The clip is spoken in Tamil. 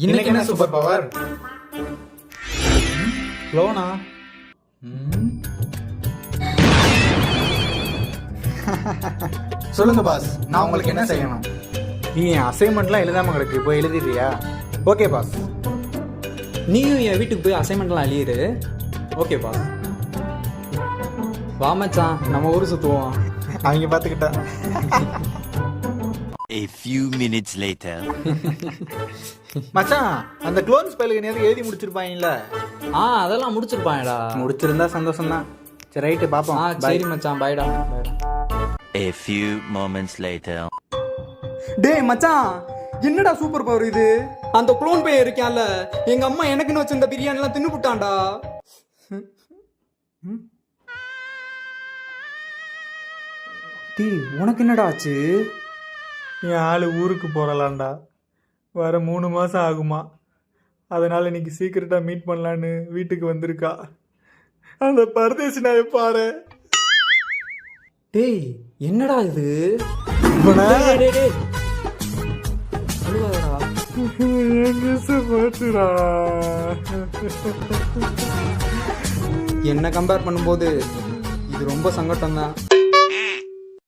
இன்னைக்கு என்ன சூப்பர் பவர்? லோனா? சொல்லுங்க பாஸ், நான் உங்களுக்கு என்ன செய்யணும்? நீ அசைன்மெண்ட்லாம் எழுதாம கிடக்கு, இப்போ எழுதிடுறியா? Okay pass. நீயும் என் வீட்டுக்கு போய் அசைன்மெண்ட்லாம் எழுதிரு. Okay pass. வா மச்சான், நம்ம ஊர் சுற்றுவோம். அவங்க பார்த்துக்கிட்டா. A few minutes later. மச்சான், அந்த க்ளோன் ஸ்பெல்லுக்கு நேரம் எழுதி முடிச்சிருப்பாங்கல்ல? அதெல்லாம் முடிச்சிருப்பாங்கடா. முடிச்சிருந்தா சந்தோஷம் தான். சரி ரைட்டு பாப்போம். சரி மச்சான், பாய்டா. A few moments later. டேய் மச்சான், என்னடா சூப்பர் பவர் இது? அந்த க்ளோன் பையன் இருக்கான்ல, எங்க அம்மா எனக்குன்னு வச்சிருந்த பிரியாணி எல்லாம் தின்னு விட்டான்டா. டேய், உனக்கு என்னடா ஆச்சு? என் ஆள் ஊருக்கு போறலாம்டா. வர 3 மாசம் ஆகுமா. அதனால இன்னைக்கு சீக்கிரட்டா மீட் பண்ணலான்னு வீட்டுக்கு வந்திருக்கா. அந்த பரதேசி நான் பாரு. டேய், என்னடா இது? என்ன கம்பேர் பண்ணும்போது இது ரொம்ப சங்கடம் தான்.